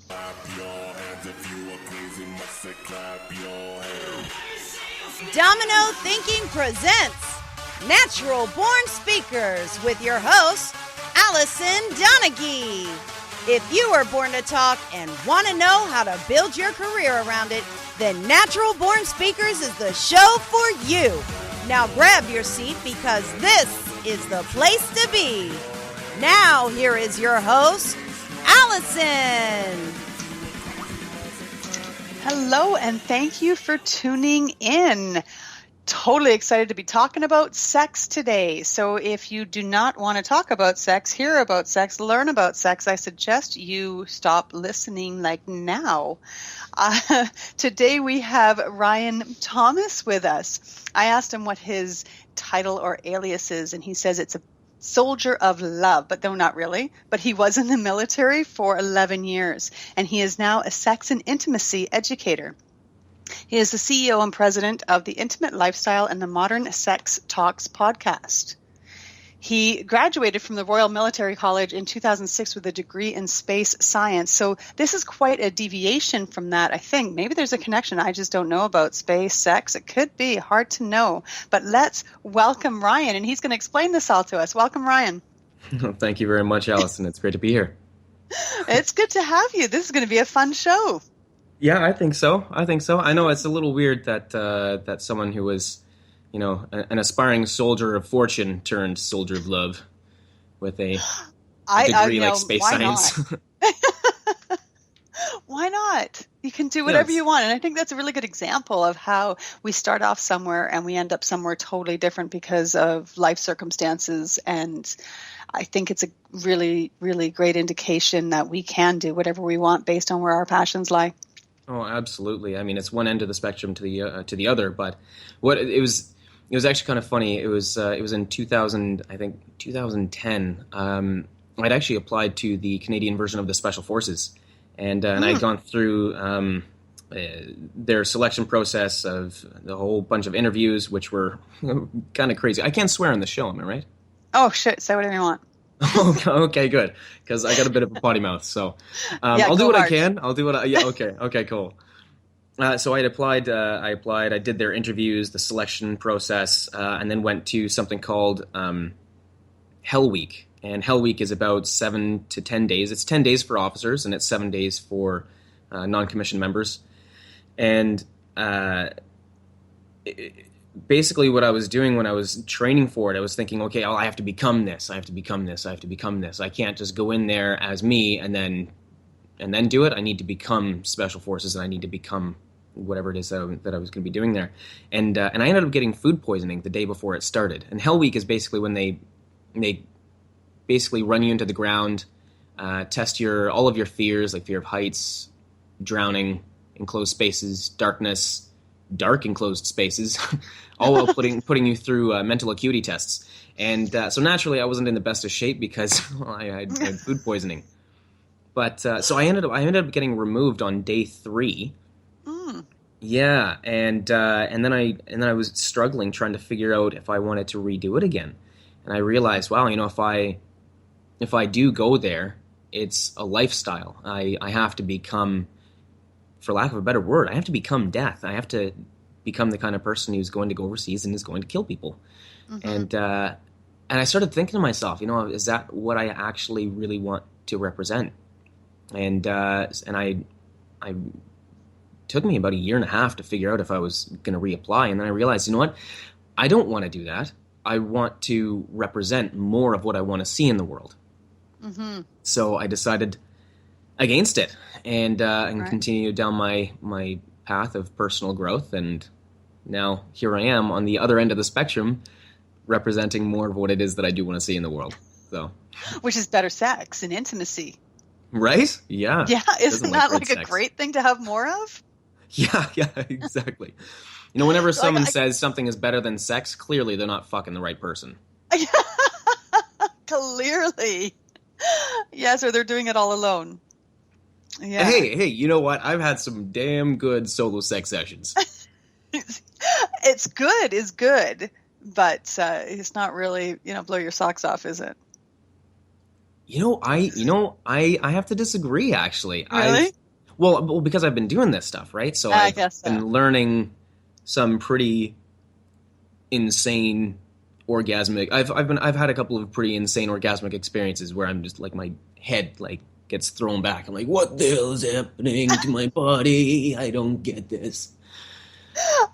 Clap your hands if you are crazy, must say clap your hands. Domino Thinking presents Natural Born Speakers with your host, Allison Donaghy. If you are born to talk and want to know how to build your career around it, then Natural Born Speakers is the show for you. Now grab your seat because this is the place to be. Now here is your host, Allison. Hello, and thank you for tuning in. Totally excited to be talking about sex today. So if you do not want to talk about sex, hear about sex, learn about sex, I suggest you stop listening like now. Today we have Ryan Thomas with us. I asked him what his title or alias is, and he says it's a soldier of love, but no, not really. But he was in the military for 11 years, and he is now a sex and intimacy educator. He is the CEO and president of the Intimate Lifestyle and the Modern Sex Talks podcast. He graduated from the Royal Military College in 2006 with a degree in space science. So this is quite a deviation from that, I think. Maybe there's a connection I just don't know about space, sex. It could be hard to know. But let's welcome Ryan, and he's going to explain this all to us. Welcome, Ryan. Thank you very much, Allison. It's great to be here. It's good to have you. This is going to be a fun show. Yeah, I think so. I know it's a little weird that that someone who was, you know, an aspiring soldier of fortune turned soldier of love with a degree like space science. Why not? You can do whatever you want. And I think that's a really good example of how we start off somewhere and we end up somewhere totally different because of life circumstances. And I think it's a really, really great indication that we can do whatever we want based on where our passions lie. Oh, absolutely. I mean, it's one end of the spectrum to the other. But what it was actually kind of funny. It was in 2010. I'd actually applied to the Canadian version of the Special Forces, and I'd gone through their selection process of the whole bunch of interviews, which were kind of crazy. I can't swear on the show, am I right? Oh shit! Say whatever you want. Okay, good. Because I got a bit of a potty mouth, so I'll do what I can. Okay, cool. So I applied. I did their interviews, the selection process, and then went to something called Hell Week. And Hell Week is about 7 to 10 days. It's 10 days for officers, and it's 7 days for non-commissioned members. And basically what I was doing when I was training for it, I was thinking, okay, I have to become this. I have to become this. I have to become this. I can't just go in there as me and then do it. I need to become Special Forces, and I need to become whatever it is that I was going to be doing there. And I ended up getting food poisoning the day before it started. And Hell Week is basically when they basically run you into the ground, test all of your fears, like fear of heights, drowning, enclosed spaces, darkness, dark enclosed spaces, all while putting you through mental acuity tests. And so naturally, I wasn't in the best of shape because I had food poisoning. But so I ended up getting removed on day 3. Yeah, and then I was struggling trying to figure out if I wanted to redo it again. And I realized, wow, you know, if I do go there, it's a lifestyle. I have to become, for lack of a better word, I have to become death. I have to become the kind of person who's going to go overseas and is going to kill people. Mm-hmm. And I started thinking to myself, you know, is that what I actually really want to represent? And I took me about a year and a half to figure out if I was going to reapply. And then I realized, you know what? I don't want to do that. I want to represent more of what I want to see in the world. Mm-hmm. So I decided against it and continued down my path of personal growth. And now here I am on the other end of the spectrum, representing more of what it is that I do want to see in the world. So, which is better sex and intimacy. Right? Yeah. Yeah. Isn't that like a great thing to have more of? Yeah, exactly. You know, whenever someone says something is better than sex, clearly they're not fucking the right person. Clearly. Yes, or they're doing it all alone. Yeah. Hey, you know what? I've had some damn good solo sex sessions. It's good, but it's not really, blow your socks off, is it? I have to disagree, actually. Really? Well, because I've been doing this stuff, right? So I I've guess so. been learning some pretty insane orgasmic. I've had a couple of pretty insane orgasmic experiences where I'm just like, my head like gets thrown back. I'm like, what the hell is happening to my body? I don't get this.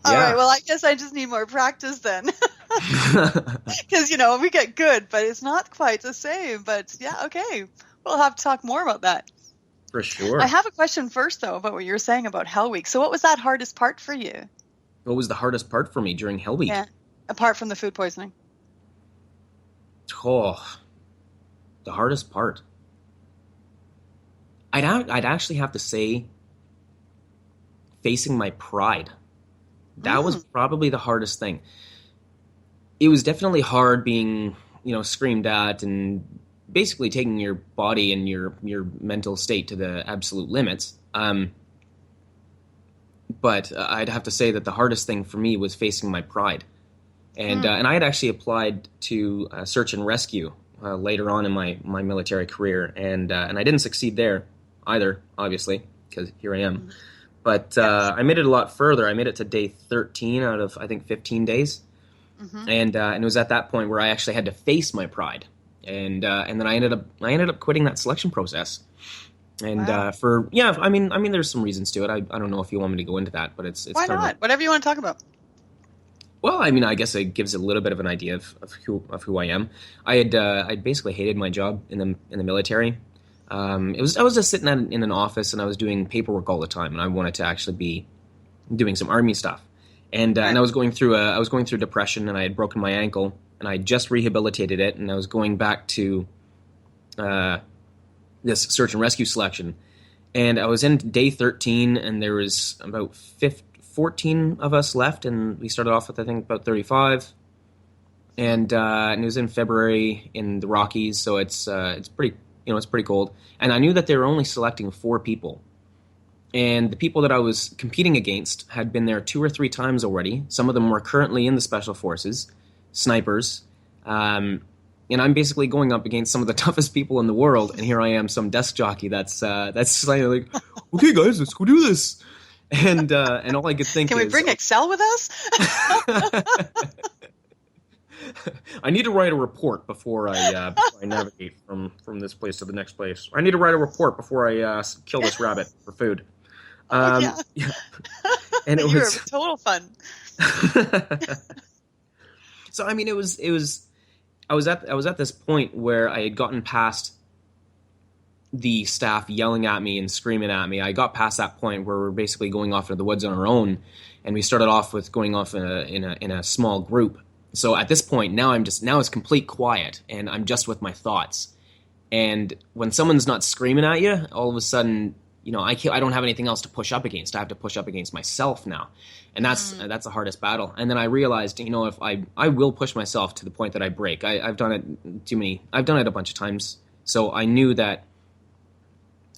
All right, well, I guess I just need more practice then. Because, we get good, but it's not quite the same. But yeah, okay. We'll have to talk more about that. For sure. I have a question first, though, about what you were saying about Hell Week. So what was that hardest part for you? What was the hardest part for me during Hell Week? Yeah, apart from the food poisoning. Oh, the hardest part. I'd actually have to say facing my pride. That was probably the hardest thing. It was definitely hard being, screamed at and basically taking your body and your mental state to the absolute limits. But I'd have to say that the hardest thing for me was facing my pride. And I had actually applied to search and rescue later on in my military career, and I didn't succeed there either, obviously, because here I am. But I made it a lot further. I made it to day 13 out of, I think, 15 days. And it was at that point where I actually had to face my pride. And then I ended up quitting that selection process. And I mean, there's some reasons to it. I don't know if you want me to go into that, but it's why not? Whatever you want to talk about. Well, I mean, I guess it gives a little bit of an idea of who I am. I basically hated my job in the military. I was just sitting in an office and I was doing paperwork all the time, and I wanted to actually be doing some army stuff. And I was going through depression, and I had broken my ankle, and I just rehabilitated it, and I was going back to this search and rescue selection, and I was in day 13, and there was about 14 of us left, and we started off with, I think, about 35, and it was in February in the Rockies, so it's pretty. It's pretty cold. And I knew that they were only selecting 4 people. And the people that I was competing against had been there 2 or 3 times already. Some of them were currently in the Special Forces, snipers. And I'm basically going up against some of the toughest people in the world. And here I am, some desk jockey that's like, okay, guys, let's go do this. And all I could think Can we bring Excel with us? I need to write a report before I navigate from this place to the next place. I need to write a report before I kill this rabbit for food. Yeah. And it You're was total fun. So I mean, it was. I was at this point where I had gotten past the staff yelling at me and screaming at me. I got past that point where we're basically going off into the woods on our own, and we started off with going off in a small group. So at this point, now it's complete quiet, and I'm just with my thoughts. And when someone's not screaming at you, all of a sudden, I don't have anything else to push up against. I have to push up against myself now, and that's the hardest battle. And then I realized, if I will push myself to the point that I break. I've done it I've done it a bunch of times. So I knew that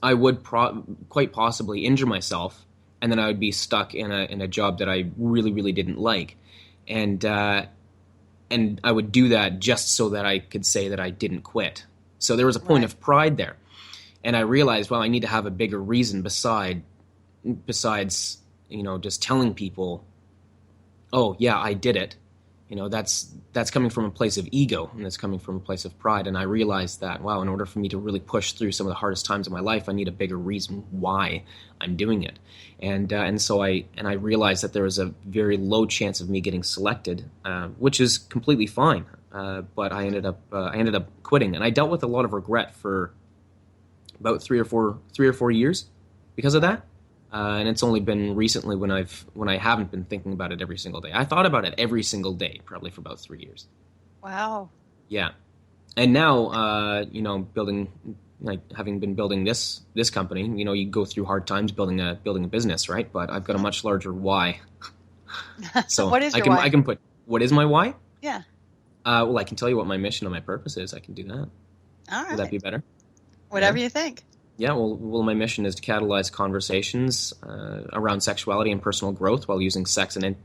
I would quite possibly injure myself, and then I would be stuck in a job that I really, really didn't like, and I would do that just so that I could say that I didn't quit. So there was a point of pride there. And I realized, well, I need to have a bigger reason besides, just telling people, oh, yeah, I did it. That's coming from a place of ego, and that's coming from a place of pride. And I realized that, wow, in order for me to really push through some of the hardest times of my life, I need a bigger reason why I'm doing it. And so I realized that there was a very low chance of me getting selected, which is completely fine. But I ended up quitting, and I dealt with a lot of regret for about 3 or 4 years because of that. And it's only been recently when I haven't been thinking about it every single day. I thought about it every single day, probably for about 3 years. Wow. Yeah. And now, having been building this company, you go through hard times building a business, right? But I've got a much larger why. So what is your why? I can put, what is my why? Yeah. Well, I can tell you what my mission and my purpose is. I can do that. All right. Would that be better? Whatever you think. Yeah, well, my mission is to catalyze conversations around sexuality and personal growth while using sex and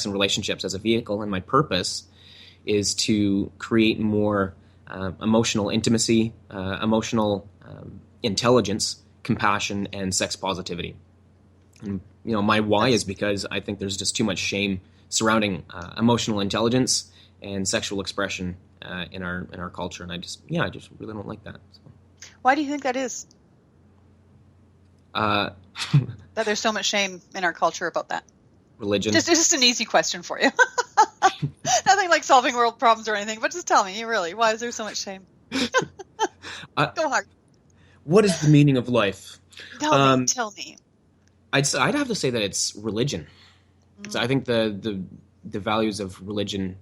relationships as a vehicle. And my purpose is to create more emotional intimacy, emotional intelligence, compassion, and sex positivity. And, my why is because I think there's just too much shame surrounding emotional intelligence and sexual expression in our culture, and I just really don't like that. So. Why do you think that is? That there's so much shame in our culture about that. Religion. Just an easy question for you. Nothing like solving world problems or anything, but just tell me, really, why is there so much shame? Go hard. What is the meaning of life? Tell me. I'd have to say that it's religion. So I think the values of religion,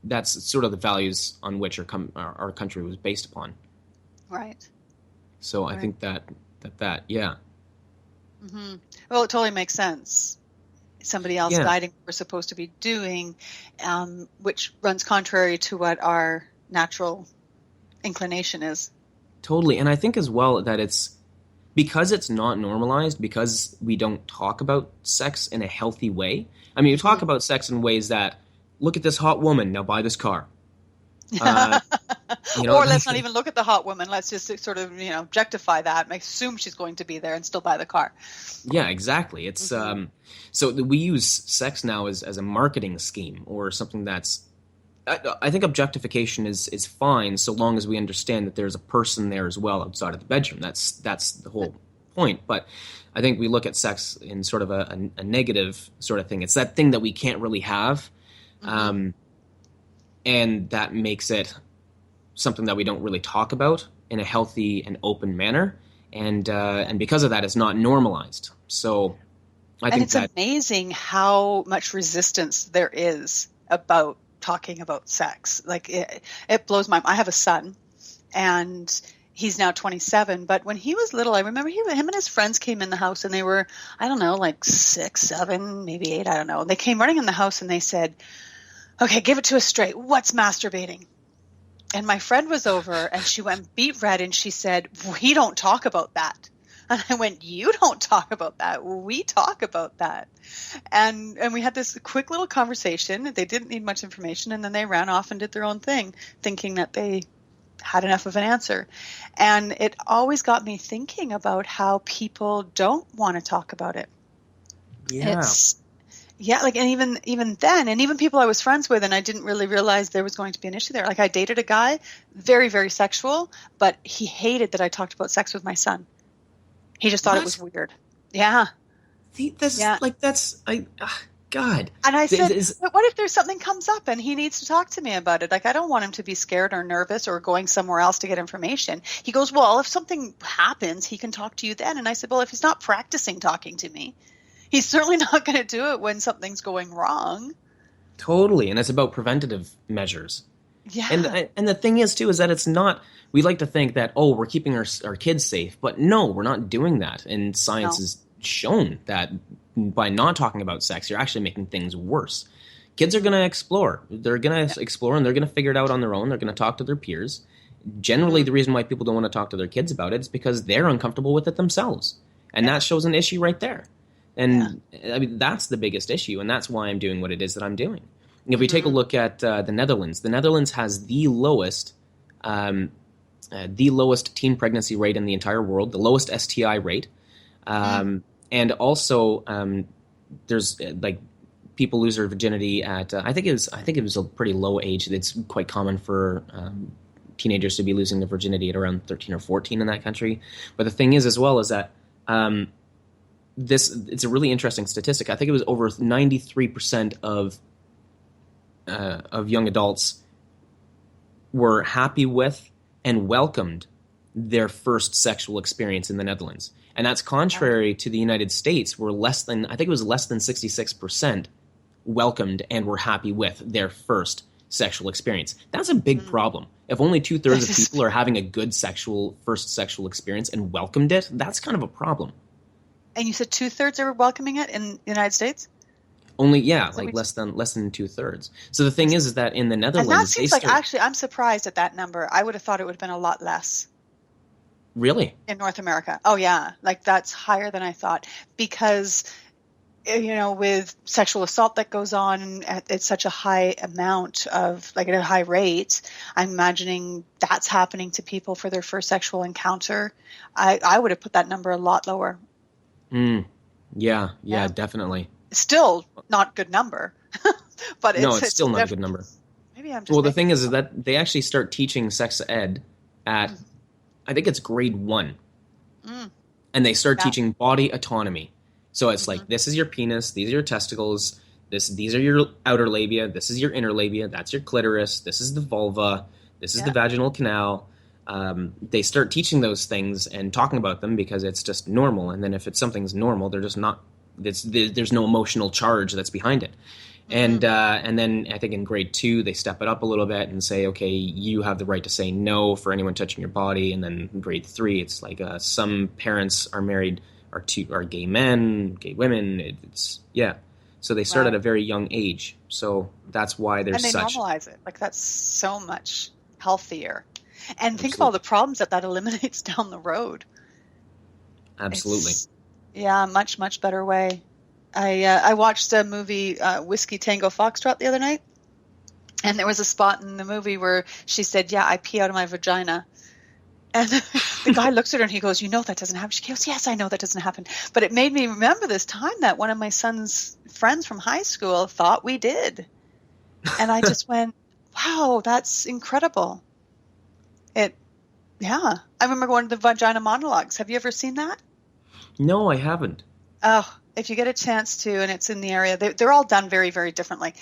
that's sort of the values on which our country was based upon. Right. So I think that yeah. Mm-hmm. Well, it totally makes sense. Somebody else guiding what we're supposed to be doing, which runs contrary to what our natural inclination is. Totally. And I think as well that it's because it's not normalized, because we don't talk about sex in a healthy way. I mean, you talk about sex in ways that, look at this hot woman, now buy this car. Or let's not even look at the hot woman. Let's just sort of, objectify that, assume she's going to be there and still buy the car. Yeah, exactly. It's so we use sex now as a marketing scheme or something that's. I think objectification is fine so long as we understand that there's a person there as well outside of the bedroom. That's the whole point. But I think we look at sex in sort of a negative sort of thing. It's that thing that we can't really have. And that makes it something that we don't really talk about in a healthy and open manner, and because of that, it's not normalized. So, I think it's amazing how much resistance there is about talking about sex. Like it blows my mind. I have a son, and he's now 27. But when he was little, I remember him and his friends came in the house, and they were, I don't know, like 6, 7, maybe 8. I don't know. They came running in the house, and they said, "Okay, give it to us straight. What's masturbating?" And my friend was over, and she went beet red, and she said, "We don't talk about that." And I went, "You don't talk about that. We talk about that." And we had this quick little conversation. They didn't need much information, and then they ran off and did their own thing, thinking that they had enough of an answer. And it always got me thinking about how people don't want to talk about it. Yeah. And even then, and even people I was friends with, and I didn't really realize there was going to be an issue there. Like I dated a guy, very, very sexual, but he hated that I talked about sex with my son. He just thought it was weird. Yeah. See, God. And I said, but what if there's something comes up and he needs to talk to me about it? Like, I don't want him to be scared or nervous or going somewhere else to get information. He goes, well, if something happens, he can talk to you then. And I said, well, if he's not practicing talking to me, he's certainly not going to do it when something's going wrong. Totally. And it's about preventative measures. Yeah. And the thing is, too, is that it's not – we like to think that, we're keeping our kids safe. But no, we're not doing that. And science has shown that by not talking about sex, you're actually making things worse. Kids are going to explore. They're going to explore, and they're going to figure it out on their own. They're going to talk to their peers. Generally, the reason why people don't want to talk to their kids about it is because they're uncomfortable with it themselves. And that shows an issue right there. And I mean, that's the biggest issue, and that's why I'm doing what it is that I'm doing. If we take a look at the Netherlands has the lowest teen pregnancy rate in the entire world, the lowest STI rate, and also there's people lose their virginity at I think it was a pretty low age. It's quite common for teenagers to be losing their virginity at around 13 or 14 in that country. But the thing is, as well, is that it's a really interesting statistic. I think it was over 93% of young adults were happy with and welcomed their first sexual experience in the Netherlands. And that's contrary to the United States, where less than 66% welcomed and were happy with their first sexual experience. That's a big problem. If only 2/3 of people are having a good first sexual experience and welcomed it, that's kind of a problem. And you said 2/3 are welcoming it in the United States? Only, less than 2/3. So the thing is that in the Netherlands, and that seems actually, I'm surprised at that number. I would have thought it would have been a lot less. Really? In North America. Oh yeah, that's higher than I thought, because with sexual assault that goes on at such a high amount of, like, at a high rate, I'm imagining that's happening to people for their first sexual encounter. I would have put that number a lot lower. Yeah, definitely. Still not a good number, but it's still not a good number. Maybe I'm just. Well, the thing is that they actually start teaching sex ed at, I think it's grade 1, and they start teaching body autonomy. So it's like, this is your penis, these are your testicles, these are your outer labia, this is your inner labia, that's your clitoris, this is the vulva, this is the vaginal canal. They start teaching those things and talking about them because it's just normal. And then if something's normal, they're just not. There's no emotional charge that's behind it. And then I think in grade 2 they step it up a little bit and say, okay, you have the right to say no for anyone touching your body. And then in grade 3, it's like some parents are married. Are gay men, gay women. So they start at a very young age. So that's why there's such. And they normalize it. Like, that's so much healthier. And think of all the problems that eliminates down the road. Absolutely. Much, much better way. I watched a movie, Whiskey Tango Foxtrot, the other night. And there was a spot in the movie where she said, I pee out of my vagina. And the guy looks at her and he goes, that doesn't happen. She goes, yes, I know that doesn't happen. But it made me remember this time that one of my son's friends from high school thought we did. And I just went, wow, that's incredible. I remember going to the Vagina monologues. Have you ever seen that? No, I haven't. Oh, if you get a chance to, and it's in the area, they're all done very, very differently.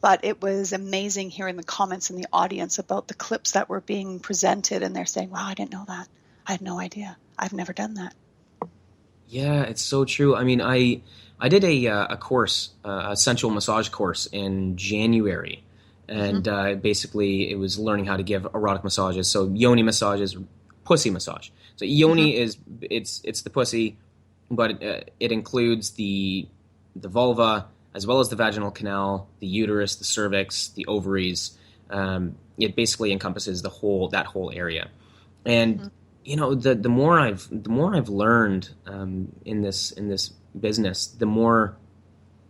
But it was amazing hearing the comments in the audience about the clips that were being presented, and they're saying, wow, I didn't know that. I had no idea. I've never done that. Yeah, it's so true. I mean, I did a course, a sensual massage course in January, and basically it was learning how to give erotic massages. So Yoni massage is pussy massage. So Yoni is it's the pussy, but it includes the vulva as well as the vaginal canal, the uterus, the cervix, the ovaries. It basically encompasses that whole area. And the more I've learned in this business, the more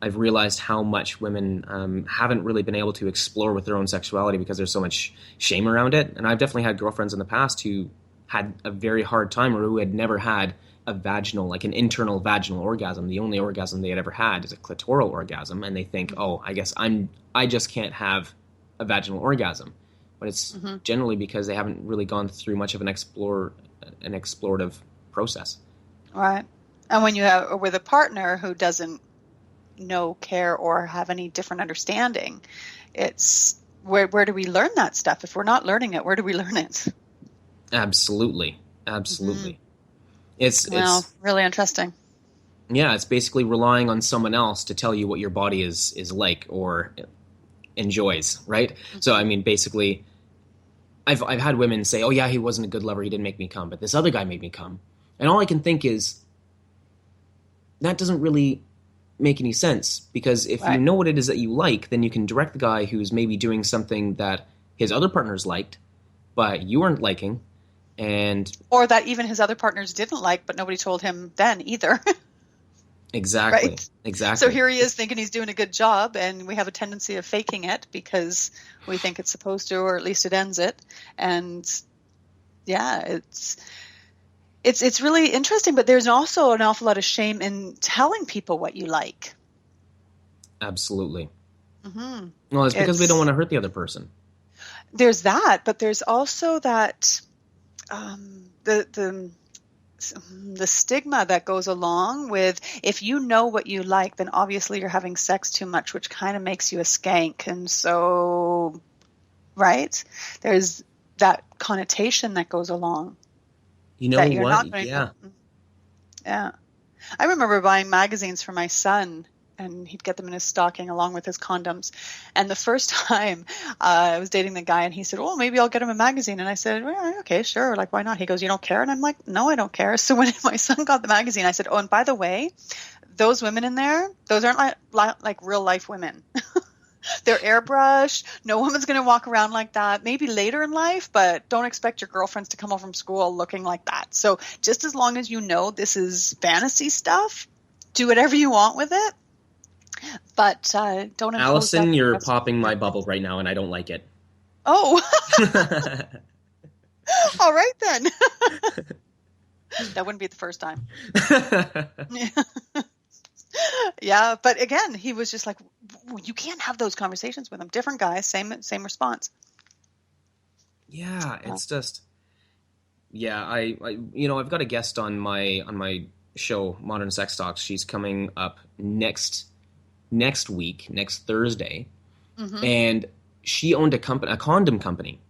I've realized how much women haven't really been able to explore with their own sexuality because there's so much shame around it. And I've definitely had girlfriends in the past who had a very hard time, or who had never had a vaginal, like an internal vaginal orgasm. The only orgasm they had ever had is a clitoral orgasm, and they think, oh, I guess I just can't have a vaginal orgasm. But it's generally because they haven't really gone through much of an explorative process. Right. And when you have with a partner who doesn't know, care, or have any different understanding, it's where do we learn that stuff? If we're not learning it, where do we learn it? Absolutely. It's really interesting. Yeah, it's basically relying on someone else to tell you what your body is like or enjoys, right? So I mean, basically, I've had women say, "Oh yeah, he wasn't a good lover. He didn't make me come, but this other guy made me come," and all I can think is that doesn't really make any sense, because if you know what it is that you like, then you can direct the guy who's maybe doing something that his other partners liked, but you weren't liking. Or that even his other partners didn't like, but nobody told him then either. Exactly. Right? Exactly. So here he is thinking he's doing a good job, and we have a tendency of faking it because we think it's supposed to, or at least it ends it. And it's really interesting, but there's also an awful lot of shame in telling people what you like. Absolutely. Mm-hmm. Well, it's because we don't want to hurt the other person. There's that, but there's also that the stigma that goes along with, if you know what you like, then obviously you're having sex too much, which kind of makes you a skank. And so, there's that connotation that goes along. You know what? Yeah. I remember buying magazines for my son, and he'd get them in his stocking along with his condoms. And the first time I was dating the guy, and he said, "Oh, maybe I'll get him a magazine." And I said, "Well, okay, sure. Like, why not?" He goes, "You don't care?" And I'm like, "No, I don't care." So when my son got the magazine, I said, "Oh, and by the way, those women in there, those aren't like real life women. They're airbrushed. No woman's going to walk around like that. Maybe later in life, but don't expect your girlfriends to come home from school looking like that. So just as long as you know this is fantasy stuff, do whatever you want with it. But don't impose Allison, that you're rest- popping my bubble right now, and I don't like it. Oh, all right then. That wouldn't be the first time. Yeah, but again, he was just like, you can't have those conversations with him. Different guys, same response. Yeah, it's just, yeah. I I've got a guest on my show, Modern Sex Talks. She's coming up next week, next Thursday, and she owned a condom company.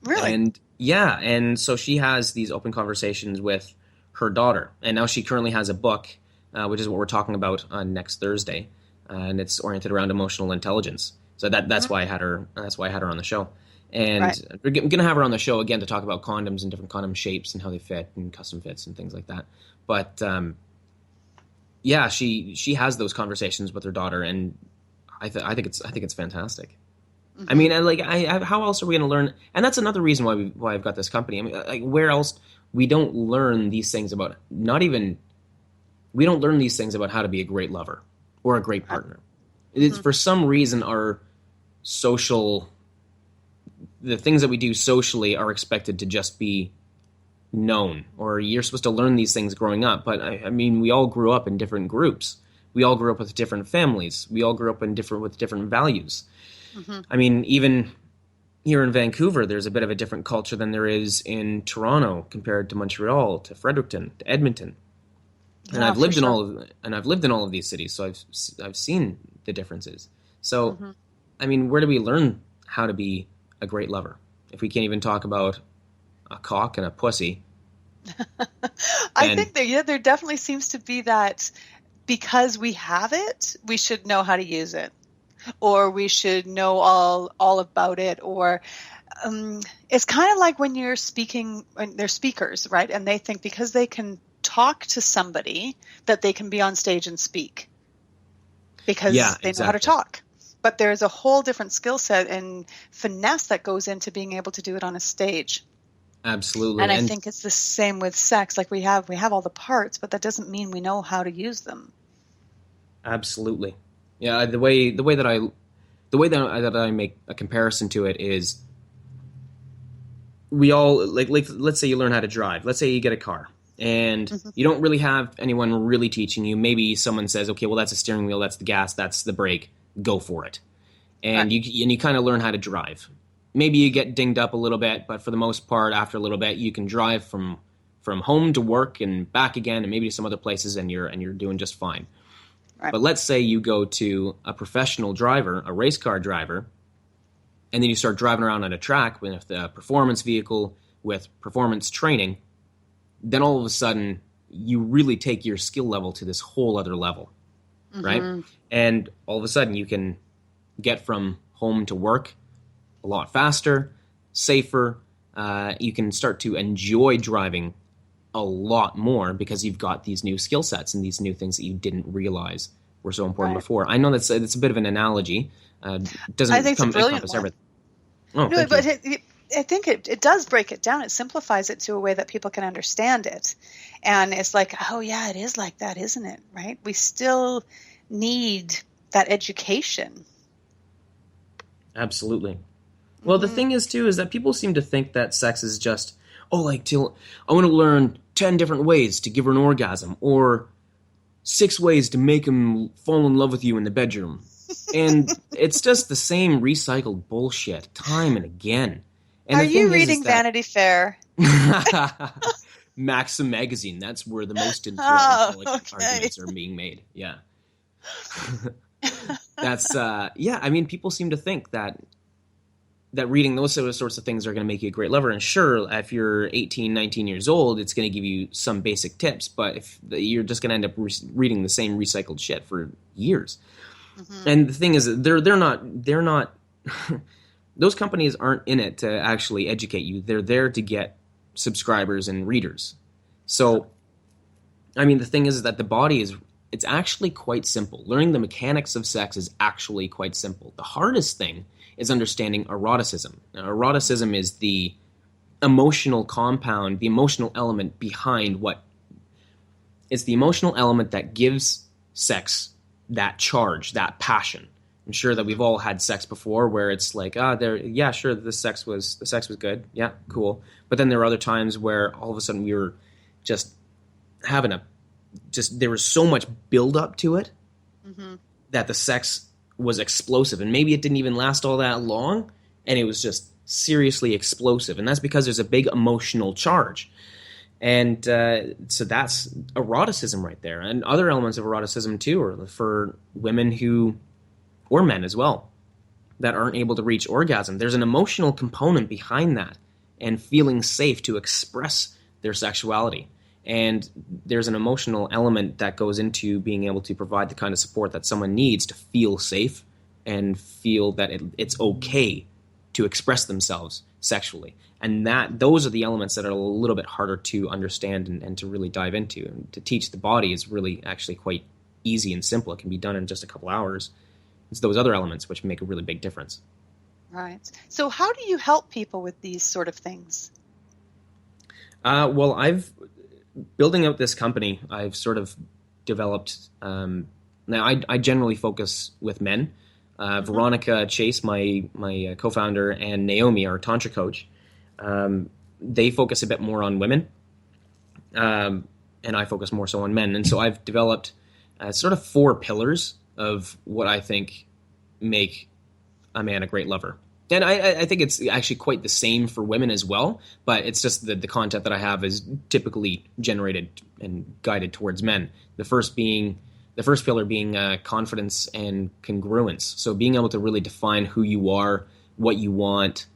Really? And yeah, and so she has these open conversations with her daughter, and now she currently has a book, which is what we're talking about on next Thursday, and it's oriented around emotional intelligence. So that's why I had her. That's why I had her on the show, and we're going to have her on the show again to talk about condoms and different condom shapes and how they fit and custom fits and things like that. But yeah, she has those conversations with her daughter, and I think it's fantastic. I mean, how else are we going to learn? And that's another reason why I've got this company. I mean, like, where else we don't learn these things about? We don't learn these things about how to be a great lover or a great partner. It's, for some reason, the things that we do socially are expected to just be known, or you're supposed to learn these things growing up. But I mean, we all grew up in different groups. We all grew up with different families. We all grew up with different values. I mean, even here in Vancouver, there's a bit of a different culture than there is in Toronto compared to Montreal, to Fredericton, to Edmonton. And I've lived in all of these cities, so I've seen the differences. So, I mean, where do we learn how to be a great lover if we can't even talk about a cock and a pussy? I think there definitely seems to be that because we have it, we should know how to use it. Or we should know all about it, or it's kind of like when you're speaking, when they're speakers, right? And they think because they can talk to somebody that they can be on stage and speak because they know how to talk. But there's a whole different skill set and finesse that goes into being able to do it on a stage. Absolutely. And I think it's the same with sex. Like we have all the parts, but that doesn't mean we know how to use them. Absolutely. Yeah, the way that I make a comparison to it is, we all like let's say you learn how to drive. Let's say you get a car and you don't really have anyone really teaching you. Maybe someone says, okay, well, that's a steering wheel, that's the gas, that's the brake, go for it. And you kind of learn how to drive. Maybe you get dinged up a little bit, but for the most part, after a little bit, you can drive from home to work and back again, and maybe to some other places, and you're doing just fine. Right. But let's say you go to a professional driver, a race car driver, and then you start driving around on a track with a performance vehicle, with performance training, then all of a sudden you really take your skill level to this whole other level, right? And all of a sudden you can get from home to work a lot faster, safer. You can start to enjoy driving a lot more because you've got these new skill sets and these new things that you didn't realize were so important before. I know it's a bit of an analogy. Doesn't encompass everything. Oh, no, but I think it does break it down. It simplifies it to a way that people can understand it. And it's like, oh yeah, it is like that, isn't it? Right? We still need that education. Absolutely. Well, the thing is too, is that people seem to think that sex is just, I want to learn 10 different ways to give her an orgasm, or 6 ways to make him fall in love with you in the bedroom. And it's just the same recycled bullshit time and again. And are you reading Vanity Fair? Maxim magazine. That's where the most important arguments are being made. Yeah. That's, I mean, people seem to think that reading those sorts of things are going to make you a great lover. And sure, if you're 18, 19 years old, it's going to give you some basic tips. But if you're just going to end up reading the same recycled shit for years. And the thing is, they're not. Those companies aren't in it to actually educate you. They're there to get subscribers and readers. So, I mean, the thing is that the body it's actually quite simple. Learning the mechanics of sex is actually quite simple. The hardest thing is understanding eroticism. Now, eroticism is the emotional compound, the emotional element behind it's the emotional element that gives sex that charge, that passion. I'm sure that we've all had sex before where it's like, sure, the sex was good. Yeah, cool. But then there were other times where all of a sudden we were just having there was so much build up to it that the sex was explosive. And maybe it didn't even last all that long. And it was just seriously explosive. And that's because there's a big emotional charge. And so that's eroticism right there. And other elements of eroticism too are for women or men as well, that aren't able to reach orgasm. There's an emotional component behind that and feeling safe to express their sexuality. And there's an emotional element that goes into being able to provide the kind of support that someone needs to feel safe and feel that it's okay to express themselves sexually. And those are the elements that are a little bit harder to understand and to really dive into. And to teach the body is really actually quite easy and simple. It can be done in just a couple hours. It's those other elements which make a really big difference. Right. So how do you help people with these sort of things? Well, building out this company, I've sort of developed, now I generally focus with men. Veronica Chase, my co-founder, and Naomi, our Tantra coach, they focus a bit more on women, and I focus more so on men. And so I've developed sort of 4 pillars of what I think make a man a great lover. And I think it's actually quite the same for women as well, but it's just that the content that I have is typically generated and guided towards men. The first pillar being confidence and congruence. So being able to really define who you are, what you want,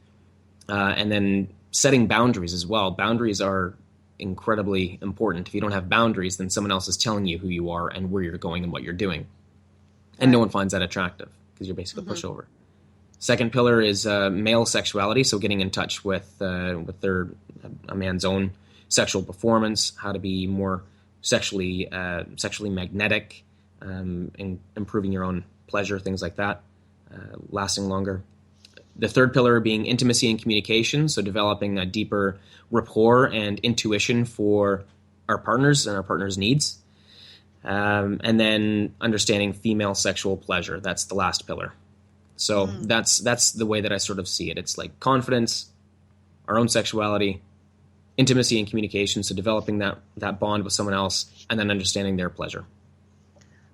and then setting boundaries as well. Boundaries are incredibly important. If you don't have boundaries, then someone else is telling you who you are and where you're going and what you're doing. And no one finds that attractive because you're basically a pushover. Second pillar is male sexuality, so getting in touch with a man's own sexual performance, how to be more sexually magnetic, and improving your own pleasure, things like that, lasting longer. The third pillar being intimacy and communication, so developing a deeper rapport and intuition for our partners and our partners' needs. And then understanding female sexual pleasure. That's the last pillar. So that's the way that I sort of see it. It's like confidence, our own sexuality, intimacy and communication, so developing that bond with someone else, and then understanding their pleasure.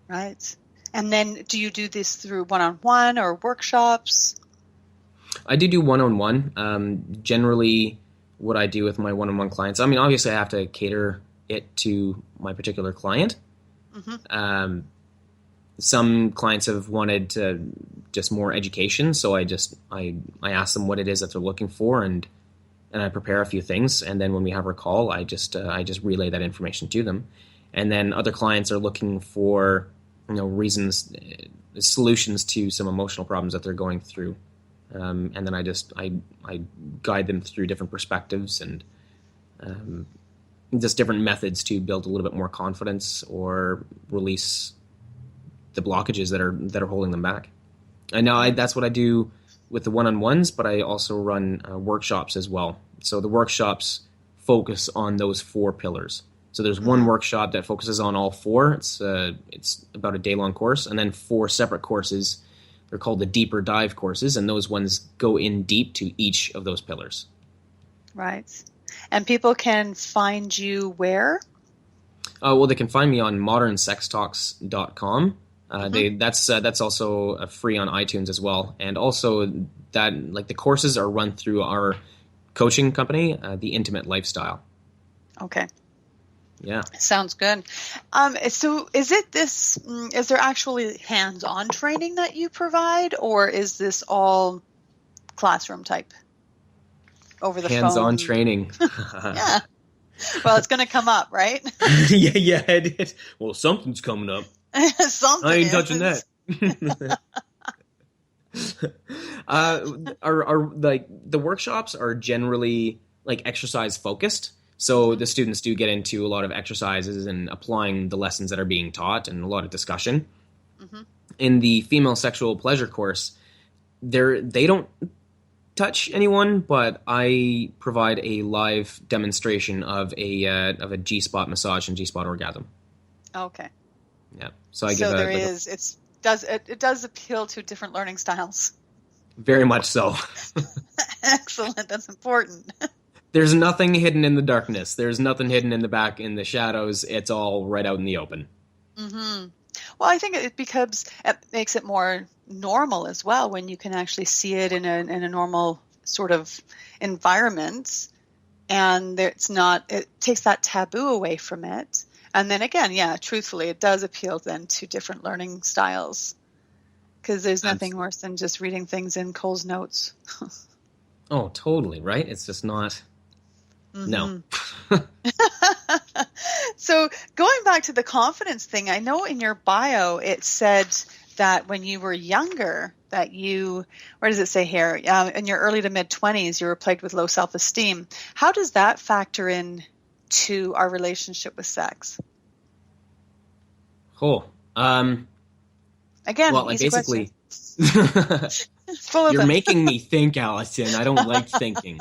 Right. And then do you do this through one-on-one or workshops? I do one-on-one. Generally, what I do with my one-on-one clients, I mean, obviously I have to cater it to my particular client. Some clients have wanted just more education, so I ask them what it is that they're looking for, and I prepare a few things, and then when we have our call, I just relay that information to them. And then other clients are looking for reasons, solutions to some emotional problems that they're going through, and then I guide them through different perspectives and just different methods to build a little bit more confidence or release the blockages that are holding them back. And now that's what I do with the one-on-ones, but I also run workshops as well. So the workshops focus on those 4 pillars. So there's one workshop that focuses on all 4. It's about a day-long course, and then 4 separate courses. They're called the deeper dive courses, and those ones go in deep to each of those pillars. Right. And people can find you where? Well, they can find me on modernsextalks.com. That's also free on iTunes as well. And also that the courses are run through our coaching company, The Intimate Lifestyle. Okay. Yeah. Sounds good. So is there actually hands-on training that you provide, or is this all classroom type over the phone? Hands-on training. Yeah. Well, it's going to come up, right? yeah, it is. Well, something's coming up. Something I ain't touching that. The workshops are generally exercise focused. So the students do get into a lot of exercises and applying the lessons that are being taught and a lot of discussion. In the female sexual pleasure course, they don't touch anyone, but I provide a live demonstration of a GSpot massage and GSpot orgasm. Okay. Yeah. So I give it does appeal to different learning styles. very much so. Excellent. That's important. There's nothing hidden in the darkness. There's nothing hidden in the shadows. It's all right out in the open. Mm-hmm. Well, I think it makes it more normal as well when you can actually see it in a normal sort of environment, and it takes that taboo away from it. And then again, yeah, truthfully, it does appeal then to different learning styles, because there's nothing worse than just reading things in Cole's notes. Oh, totally, right? It's just not. No. So going back to the confidence thing, I know in your bio it said that when you were younger, that where does it say here? In your early to mid 20s, you were plagued with low self-esteem. How does that factor in to our relationship with sex? Oh, again, well, easy basically, full of you're them. making me think, Allison. I don't like thinking.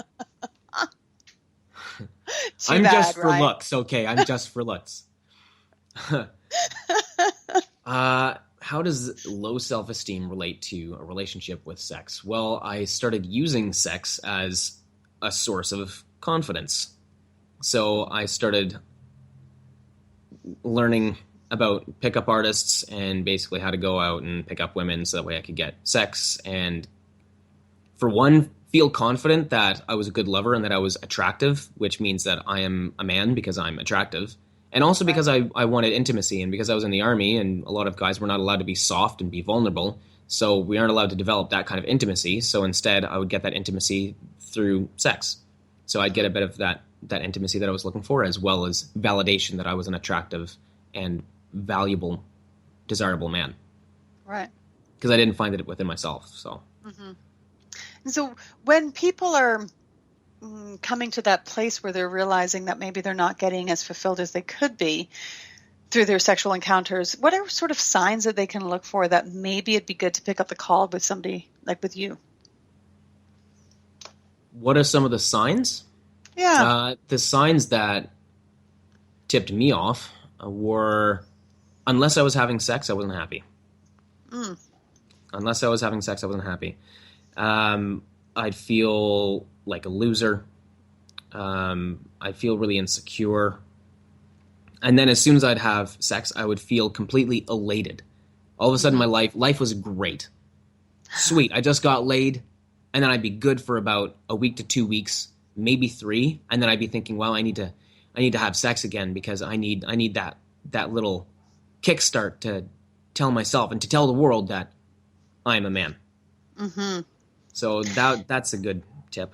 I'm bad, just for right? looks, okay? I'm just for looks. How does low self-esteem relate to a relationship with sex? Well, I started using sex as a source of confidence. So I started learning about pickup artists and basically how to go out and pick up women so that way I could get sex and, for one, feel confident that I was a good lover and that I was attractive, which means that I am a man because I'm attractive. And also because I wanted intimacy, and because I was in the Army and a lot of guys were not allowed to be soft and be vulnerable. So we aren't allowed to develop that kind of intimacy. So instead I would get that intimacy through sex. So I'd get a bit of that intimacy that I was looking for, as well as validation that I was an attractive and valuable, desirable man. Right. Because I didn't find it within myself. So. Mm-hmm. And so when people are coming to that place where they're realizing that maybe they're not getting as fulfilled as they could be through their sexual encounters, what are sort of signs that they can look for that maybe it'd be good to pick up the call with somebody like with you? What are some of the signs? Yeah. The signs that tipped me off were, unless I was having sex, I wasn't happy. Unless I was having sex, I wasn't happy. I'd feel like a loser. I'd feel really insecure. And then as soon as I'd have sex, I would feel completely elated. All of a sudden, my life was great. Sweet, I just got laid. And then I'd be good for about a week to 2 weeks, maybe 3. And then I'd be thinking, well, I need to have sex again because I need that little kickstart to tell myself and to tell the world that I'm a man. Mm-hmm. So that's a good tip.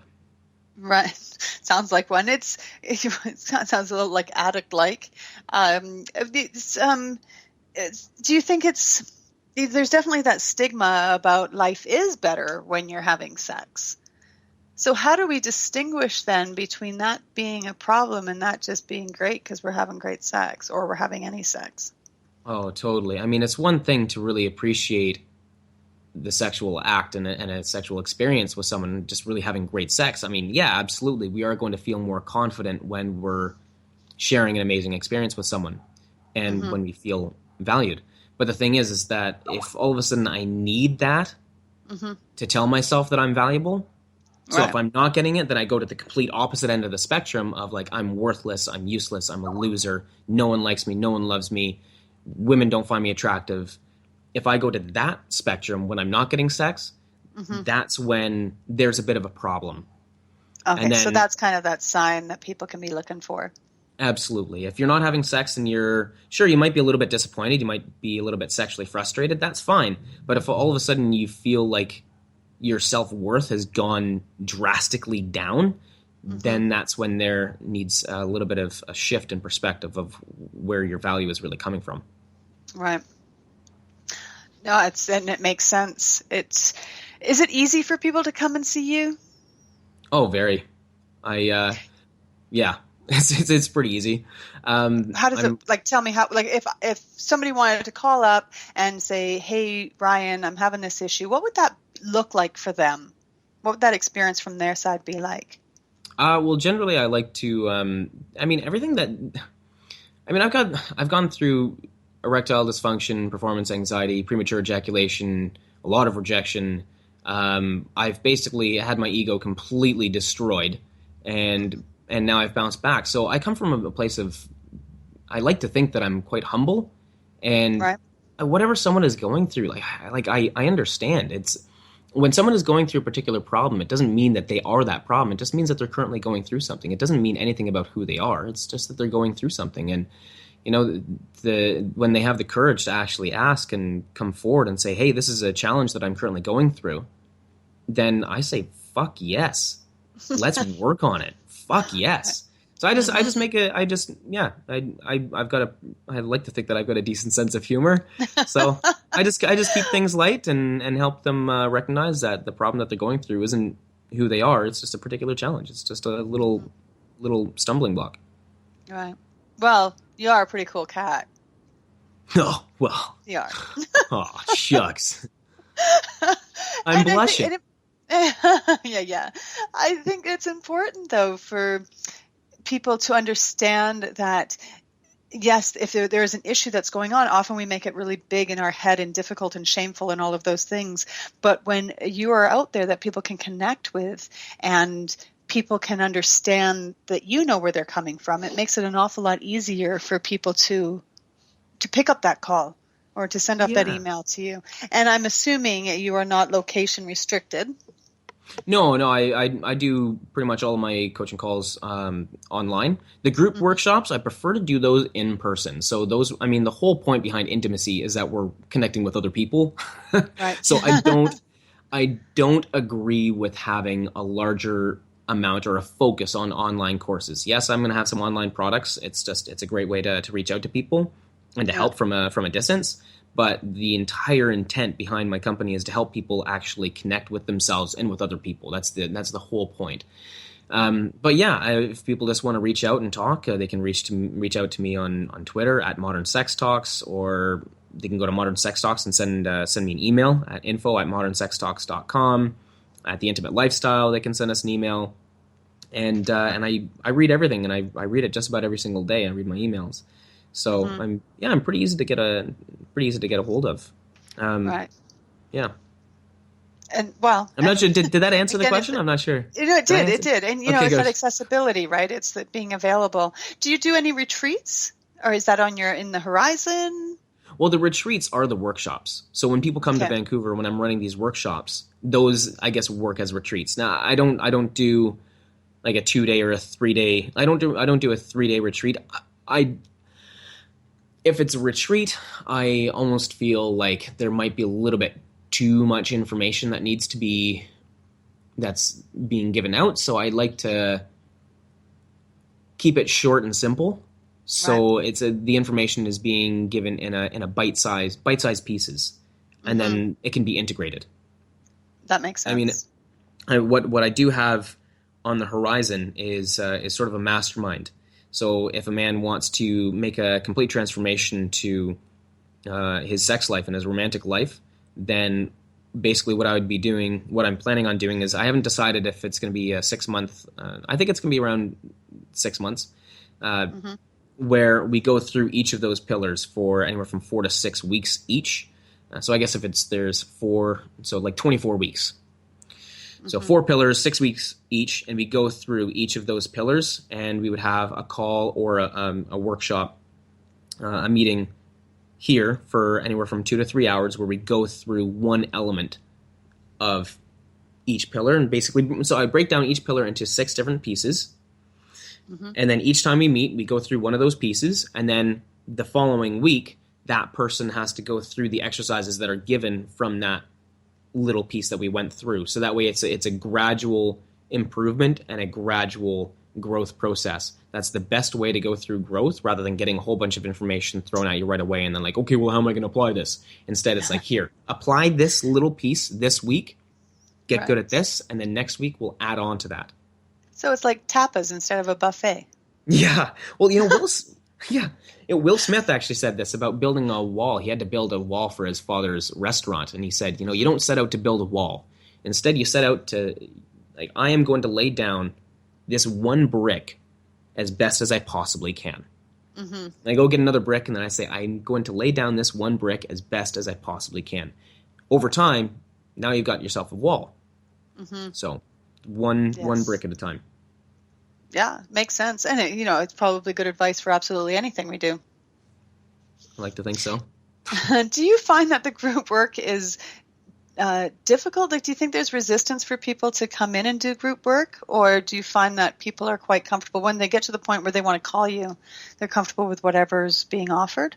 Right. Sounds like one. It sounds a little like addict-like. Do you think there's definitely that stigma about life is better when you're having sex. So how do we distinguish then between that being a problem and that just being great because we're having great sex or we're having any sex? Oh, totally. I mean, it's one thing to really appreciate the sexual act and a sexual experience with someone, just really having great sex. I mean, yeah, absolutely. We are going to feel more confident when we're sharing an amazing experience with someone and when we feel valued. But the thing is that if all of a sudden I need that to tell myself that I'm valuable, so if I'm not getting it, then I go to the complete opposite end of the spectrum of like, I'm worthless, I'm useless, I'm a loser, no one likes me, no one loves me, women don't find me attractive. If I go to that spectrum when I'm not getting sex, that's when there's a bit of a problem. Okay, so that's kind of that sign that people can be looking for. Absolutely. If you're not having sex and you might be a little bit disappointed, you might be a little bit sexually frustrated, that's fine. But if all of a sudden you feel like your self-worth has gone drastically down, then that's when there needs a little bit of a shift in perspective of where your value is really coming from. Right. No, it makes sense. Is it easy for people to come and see you? Oh, very. Yeah, it's pretty easy. How does it, tell me how, if somebody wanted to call up and say, hey, Ryan, I'm having this issue, what would that look like for them? What would that experience from their side be like? Well, generally I like to, everything that, I've gone through erectile dysfunction, performance anxiety, premature ejaculation, a lot of rejection. I've basically had my ego completely destroyed, and now I've bounced back. So I come from a place of, I like to think that I'm quite humble, and Right. whatever someone is going through, I understand. It's when someone is going through a particular problem, it doesn't mean that they are that problem. It just means that they're currently going through something. It doesn't mean anything about who they are. It's just that they're going through something. And, you know, when they have the courage to actually ask and come forward and say, hey, this is a challenge that I'm currently going through, then I say, fuck yes. Let's work on it. Fuck yes. So I like to think that I've got a decent sense of humor. So I just keep things light and help them recognize that the problem that they're going through isn't who they are. It's just a particular challenge. It's just a little stumbling block. Right. Well, you are a pretty cool cat. Oh, well. You are. Oh, shucks. I'm blushing. Yeah. I think it's important, though, for people to understand that, yes, if there is an issue that's going on, often we make it really big in our head and difficult and shameful and all of those things. But when you are out there that people can connect with and people can understand that you know where they're coming from, it makes it an awful lot easier for people to pick up that call or to send up that email to you. And I'm assuming you are not location restricted. No, I do pretty much all of my coaching calls online. The group workshops, I prefer to do those in person. So those, I mean, the whole point behind intimacy is that we're connecting with other people. Right. So I don't agree with having a larger amount or a focus on online courses. Yes, I'm going to have some online products. It's a great way to reach out to people and to help from a distance. But the entire intent behind my company is to help people actually connect with themselves and with other people. That's the whole point. But yeah, if people just want to reach out and talk, they can reach out to me on Twitter at Modern Sex Talks, or they can go to Modern Sex Talks and send me an email at info@modernsextalks.com. At The Intimate Lifestyle, they can send us an email. And I read everything, and I read it just about every single day. I read my emails. So I'm pretty easy to get a hold of. Right. Yeah. And well, I'm not sure. Did that answer the question? I'm not sure. It did. And Okay, it's good. that accessibility, right? It's that being available. Do you do any retreats, or is that in the horizon? Well, the retreats are the workshops. So when people come to Vancouver, when I'm running these workshops, those I guess work as retreats. Now I don't do like a 2-day or a 3-day. I don't do a 3-day retreat. If it's a retreat, I almost feel like there might be a little bit too much information that's being given out. So I like to keep it short and simple. So the information is being given in a bite-sized pieces, and then it can be integrated. That makes sense. I mean, what I do have on the horizon is sort of a mastermind. So if a man wants to make a complete transformation to his sex life and his romantic life, then basically what I'm planning on doing is, I haven't decided if it's going to be a 6-month, I think it's going to be around 6 months, where we go through each of those pillars for anywhere from 4 to 6 weeks each. So I guess if there's 4, so like 24 weeks. So 4 pillars, 6 weeks each, and we go through each of those pillars, and we would have a call or a workshop, a meeting here for anywhere from 2 to 3 hours, where we go through one element of each pillar. And basically, so I break down each pillar into 6 different pieces, and then each time we meet, we go through one of those pieces, and then the following week, that person has to go through the exercises that are given from that little piece that we went through. So that way it's a gradual improvement and a gradual growth process. That's the best way to go through growth, rather than getting a whole bunch of information thrown at you right away and then like, okay, well, how am I going to apply this? Instead, it's like, here, apply this little piece this week, get good at this, and then next week we'll add on to that. So it's like tapas instead of a buffet. Yeah. Well, Will Smith actually said this about building a wall. He had to build a wall for his father's restaurant, and he said, you don't set out to build a wall. Instead, you set out to, like, I am going to lay down this one brick as best as I possibly can. Mm-hmm. And I go get another brick, and then I say, I'm going to lay down this one brick as best as I possibly can. Over time, now you've got yourself a wall. Mm-hmm. So one brick at a time. Yeah, makes sense. And it's probably good advice for absolutely anything we do. I like to think so. Do you find that the group work is difficult? Like, do you think there's resistance for people to come in and do group work? Or do you find that people are quite comfortable when they get to the point where they want to call you, they're comfortable with whatever's being offered?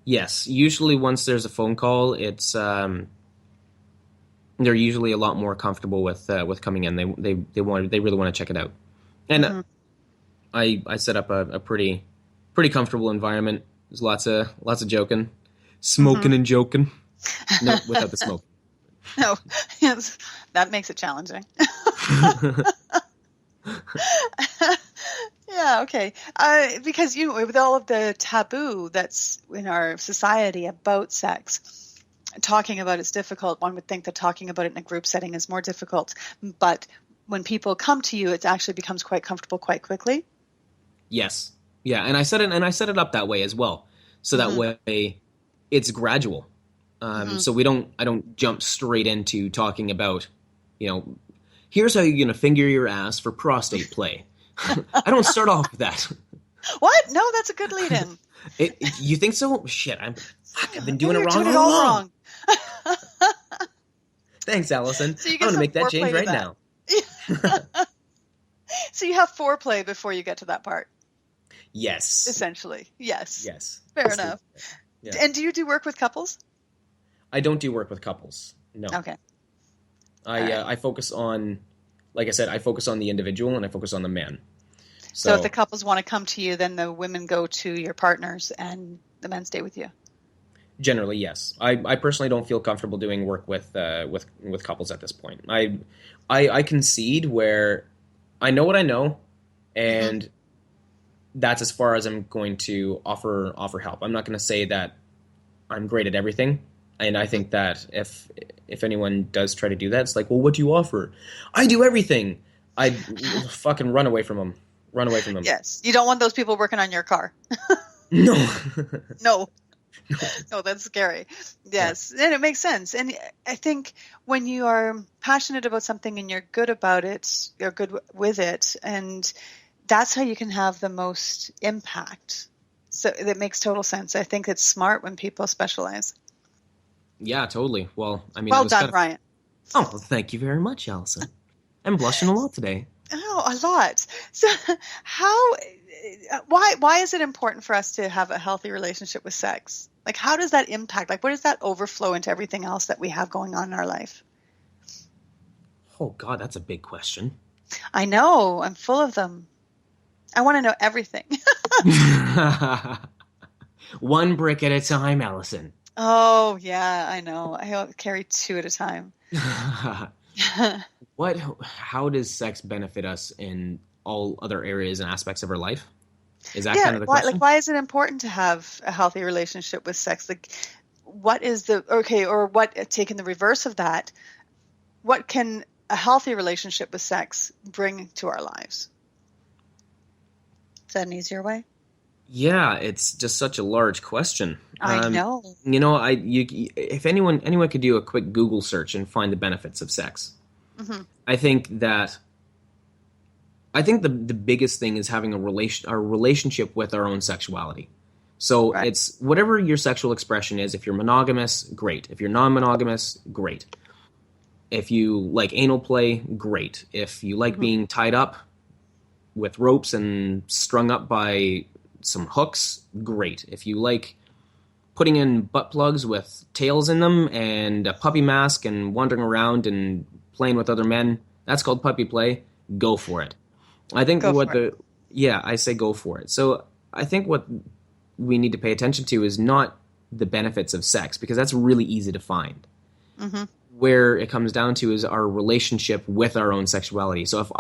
Yes. Usually once there's a phone call, it's they're usually a lot more comfortable with coming in. They really want to check it out. And I set up a pretty comfortable environment. There's lots of joking, smoking and joking. No, without the smoke. No, yes, that makes it challenging. Yeah, okay. Because with all of the taboo that's in our society about sex, talking about it's difficult. One would think that talking about it in a group setting is more difficult. But when people come to you, it actually becomes quite comfortable quite quickly. Yes. Yeah, and I set it up that way as well. So that way it's gradual. So I don't jump straight into talking about, here's how you're going to finger your ass for prostate play. I don't start off with that. What? No, that's a good lead-in. You think so? Shit, I've been doing it wrong. Doing it all wrong. Thanks, Allison. So I'm going to make that change right now. So you have foreplay before you get to that part. Yes. Essentially, yes. Yes. Fair enough. Yeah. And do you do work with couples? I don't do work with couples. No. Okay. I focus on, like I said, I focus on the individual and I focus on the man. So if the couples want to come to you, then the women go to your partners and the men stay with you. Generally, yes. I personally don't feel comfortable doing work with couples at this point. I concede where I know what I know, and that's as far as I'm going to offer help. I'm not going to say that I'm great at everything. And I think that if anyone does try to do that, it's like, well, what do you offer? I do everything. I fucking run away from them. Run away from them. Yes. You don't want those people working on your car. No. No, that's scary. Yes. Yeah. And it makes sense. And I think when you are passionate about something and you're good about it, you're good with it, and that's how you can have the most impact. So that makes total sense. I think it's smart when people specialize. Yeah, totally. Well, I mean, well done, Ryan. Oh, well, thank you very much, Allison. I'm blushing a lot today. Oh, a lot. So why is it important for us to have a healthy relationship with sex? Like, how does that impact? Like, where does that overflow into everything else that we have going on in our life? Oh, God, that's a big question. I know. I'm full of them. I want to know everything. One brick at a time, Allison. Oh, yeah, I know. I carry two at a time. How does sex benefit us in all other areas and aspects of our life? Is that kind of the question? Like, why is it important to have a healthy relationship with sex? Like, taking the reverse of that, what can a healthy relationship with sex bring to our lives? Is that an easier way? Yeah, it's just such a large question. I know. If anyone could do a quick Google search and find the benefits of sex, I think the biggest thing is having a relationship with our own sexuality. So It's whatever your sexual expression is. If you're monogamous, great. If you're non-monogamous, great. If you like anal play, great. If you like being tied up with ropes and strung up by some hooks, great. If you like putting in butt plugs with tails in them and a puppy mask and wandering around and playing with other men, that's called puppy play. Go for it. I think I say go for it. So I think what we need to pay attention to is not the benefits of sex, because that's really easy to find. Where it comes down to is our relationship with our own sexuality. So if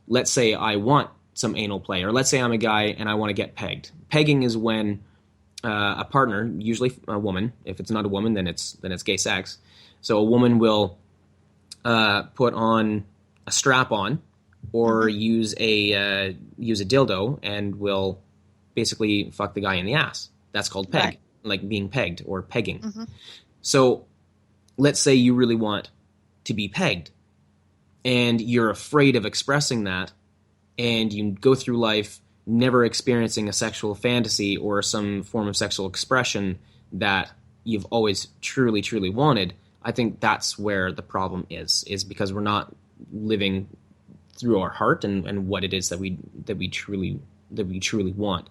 let's say I want some anal play, or let's say I'm a guy and I want to get pegged. Pegging is when a partner, usually a woman, if it's not a woman, then it's gay sex. So a woman will put on a strap on, or use a dildo, and will basically fuck the guy in the ass. That's called peg, Right. like being pegged or pegging. So let's say you really want to be pegged and you're afraid of expressing that, and you go through life never experiencing a sexual fantasy or some form of sexual expression that you've always truly, truly wanted. I think that's where the problem is because we're not living through our heart and what it is that we truly want.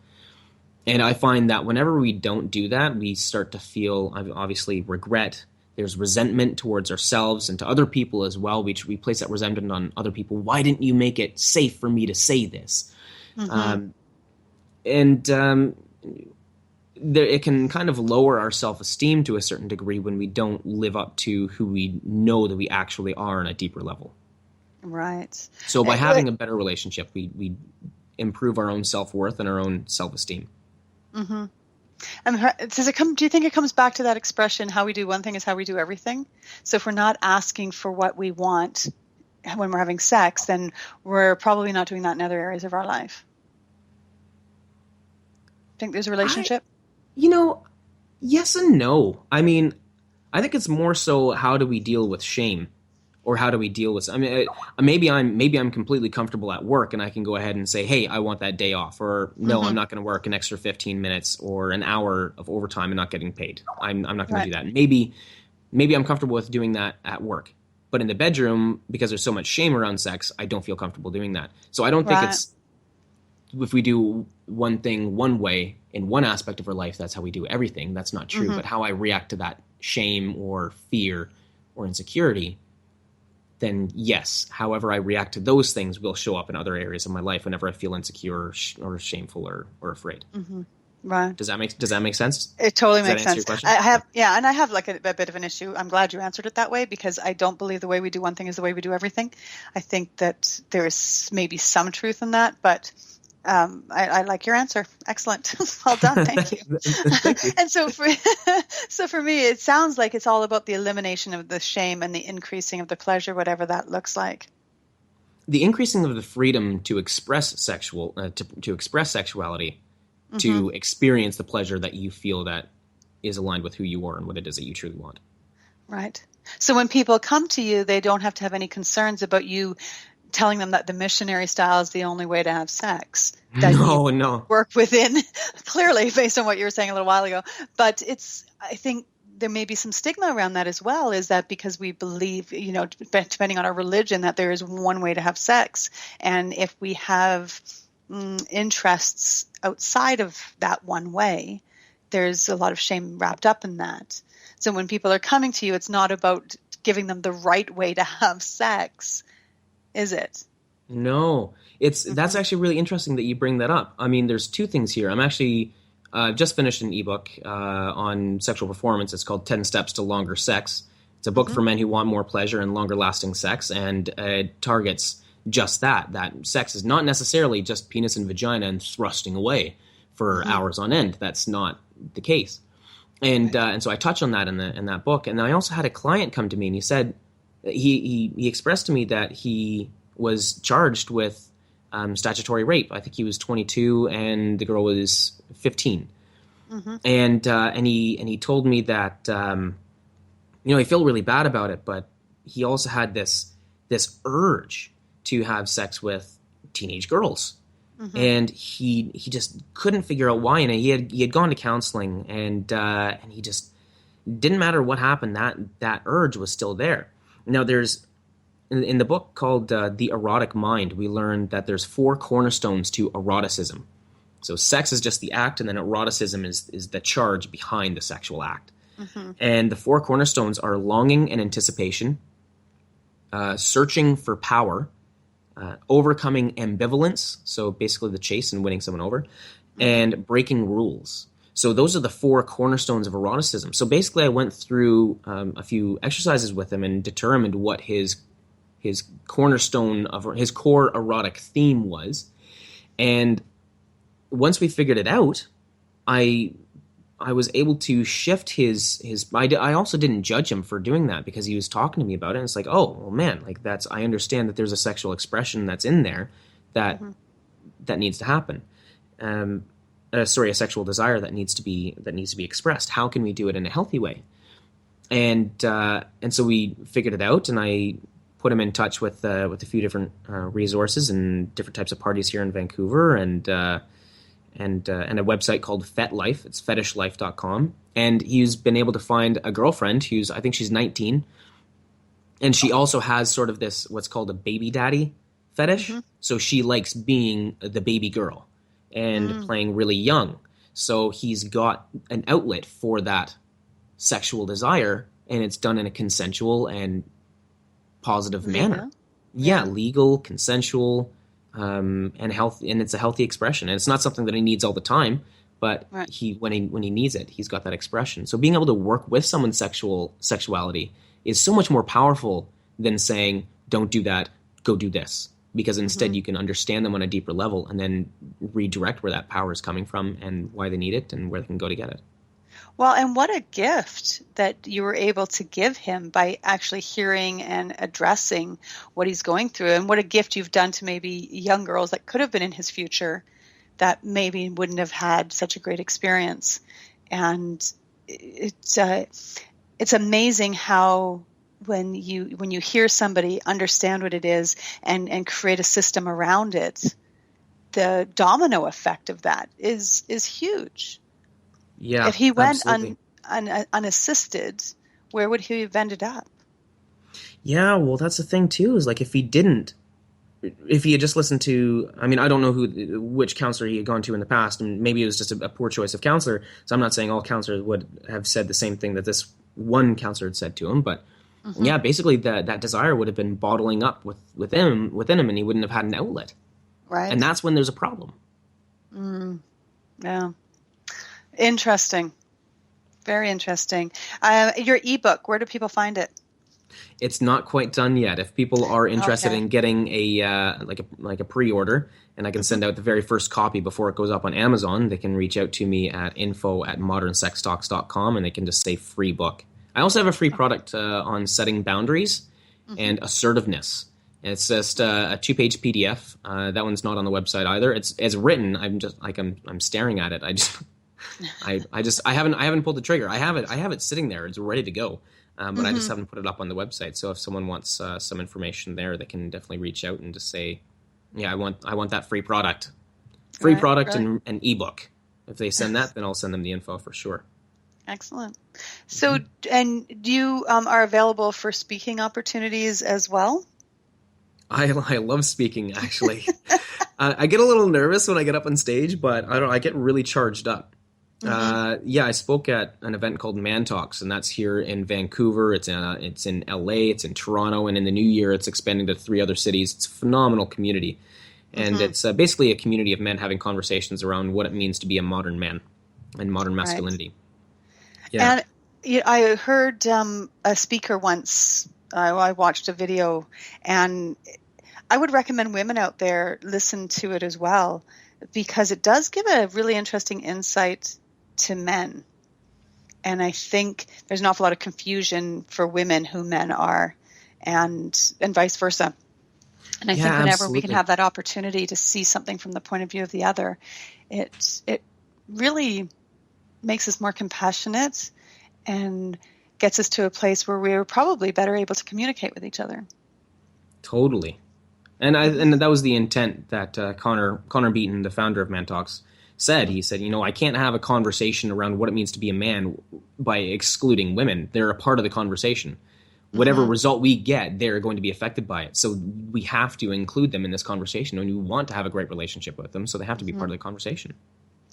And I find that whenever we don't do that, we start to feel, obviously, regret. There's resentment towards ourselves and to other people as well. We place that resentment on other people. Why didn't you make it safe for me to say this? It can kind of lower our self-esteem to a certain degree when we don't live up to who we know that we actually are on a deeper level. Right. So by having a better relationship, we improve our own self-worth and our own self-esteem. Mm-hmm. And do you think it comes back to that expression, how we do one thing is how we do everything? So if we're not asking for what we want when we're having sex, then we're probably not doing that in other areas of our life. Think there's a relationship? Yes and no. I mean, I think it's more so how do we deal with shame, or how do we deal with? I mean, maybe I'm completely comfortable at work and I can go ahead and say, hey, I want that day off, or no, I'm not going to work an extra 15 minutes or an hour of overtime and not getting paid. I'm not going to do that. Maybe I'm comfortable with doing that at work, but in the bedroom, because there's so much shame around sex, I don't feel comfortable doing that. So I don't think it's, if we do one thing one way in one aspect of our life, that's how we do everything. That's not true. But how I react to that shame or fear or insecurity, then yes, however I react to those things will show up in other areas of my life whenever I feel insecure or shameful or afraid. Right. Does that make sense? It totally makes Does that answer sense. your question? And I have like a bit of an issue. I'm glad you answered it that way, because I don't believe the way we do one thing is the way we do everything. I think that there is maybe some truth in that, but I like your answer. Excellent. Well done. Thank you. Thank you. And so for me, it sounds like it's all about the elimination of the shame and the increasing of the pleasure, whatever that looks like. The increasing of the freedom to express to express sexuality, to experience the pleasure that you feel that is aligned with who you are and what it is that you truly want. Right. So when people come to you, they don't have to have any concerns about you telling them that the missionary style is the only way to have sex. That No. Work within, clearly, based on what you were saying a little while ago. But I think there may be some stigma around that as well, is that because we believe, depending on our religion, that there is one way to have sex. And if we have interests outside of that one way, there's a lot of shame wrapped up in that. So when people are coming to you, it's not about giving them the right way to have sex, is it? No, that's actually really interesting that you bring that up. I mean, there's two things here. I'm actually just finished an ebook on sexual performance. It's called 10 Steps to Longer Sex. It's a book for men who want more pleasure and longer lasting sex, and it targets just that sex is not necessarily just penis and vagina and thrusting away for hours on end. That's not the case. And so I touch on that in that book. And I also had a client come to me, and he said, he expressed to me that he was charged with statutory rape. I think he was 22 and the girl was 15. And he told me that he felt really bad about it, but he also had this urge to have sex with teenage girls. And he just couldn't figure out why. And he had gone to counseling, and he just didn't matter what happened. That urge was still there. Now, there's in the book called The Erotic Mind, we learned that there's 4 cornerstones to eroticism. So sex is just the act, and then eroticism is the charge behind the sexual act. And the 4 cornerstones are longing and anticipation, searching for power, overcoming ambivalence, so basically the chase and winning someone over, and breaking rules. So those are the 4 cornerstones of eroticism. So basically I went through a few exercises with him and determined what his cornerstone of his core erotic theme was. And once we figured it out, I was able to shift his I also didn't judge him for doing that, because he was talking to me about it, and it's like, oh, well, man, like I understand that there's a sexual expression that's in there that needs to happen. And a sexual desire that needs to be expressed. How can we do it in a healthy way? And so we figured it out, and I put him in touch with a few different resources and different types of parties here in Vancouver, and a website called FetLife. It's fetishlife.com. And he's been able to find a girlfriend I think she's 19, and she also has sort of this what's called a baby daddy fetish. Mm-hmm. So she likes being the baby girl and playing really young. So he's got an outlet for that sexual desire, and it's done in a consensual and positive manner. Yeah, legal, consensual, and healthy, and it's a healthy expression. And it's not something that he needs all the time, but when he needs it, he's got that expression. So being able to work with someone's sexuality is so much more powerful than saying, "Don't do that, go do this." Because instead you can understand them on a deeper level and then redirect where that power is coming from and why they need it and where they can go to get it. Well, and what a gift that you were able to give him by actually hearing and addressing what he's going through. And what a gift you've done to maybe young girls that could have been in his future that maybe wouldn't have had such a great experience. And it's amazing how when you hear somebody understand what it is and create a system around it, the domino effect of that is huge. Yeah. If he went unassisted, where would he have ended up? Yeah, well, that's the thing too, is like if he had just listened to, I mean, I don't know which counselor he had gone to in the past, and maybe it was just a poor choice of counselor. So I'm not saying all counselors would have said the same thing that this one counselor had said to him, but yeah, basically that desire would have been bottling up within him, and he wouldn't have had an outlet. Right. And that's when there's a problem. Yeah. Interesting. Very interesting. Your ebook, where do people find it? It's not quite done yet. If people are interested in getting a like a pre-order, and I can send out the very first copy before it goes up on Amazon, they can reach out to me at info@modernsextalks.com, and they can just say free book. I also have a free product on setting boundaries and assertiveness. And it's just a 2-page PDF. That one's not on the website either. It's written. I'm just like I'm staring at it. I haven't pulled the trigger. I have it sitting there. It's ready to go. But I just haven't put it up on the website. So if someone wants some information there, they can definitely reach out and just say, yeah, I want that free product. And an ebook. If they send that, then I'll send them the info for sure. Excellent. So, and you are available for speaking opportunities as well? I love speaking, actually. I get a little nervous when I get up on stage, but I get really charged up. I spoke at an event called Man Talks, and that's here in Vancouver. It's in LA, it's in Toronto, and in the new year, it's expanding to 3 other cities. It's a phenomenal community, and it's basically a community of men having conversations around what it means to be a modern man and modern masculinity. Right. Yeah. And I heard a speaker once. I watched a video, and I would recommend women out there listen to it as well, because it does give a really interesting insight to men. And I think there's an awful lot of confusion for women who men are, and vice versa. And I think whenever we can have that opportunity to see something from the point of view of the other, it really makes us more compassionate and gets us to a place where we're probably better able to communicate with each other. Totally. And that was the intent that Connor Beaton, the founder of Man Talks, said. He said, I can't have a conversation around what it means to be a man by excluding women. They're a part of the conversation. Whatever result we get, they're going to be affected by it. So we have to include them in this conversation, and we want to have a great relationship with them, so they have to be part of the conversation.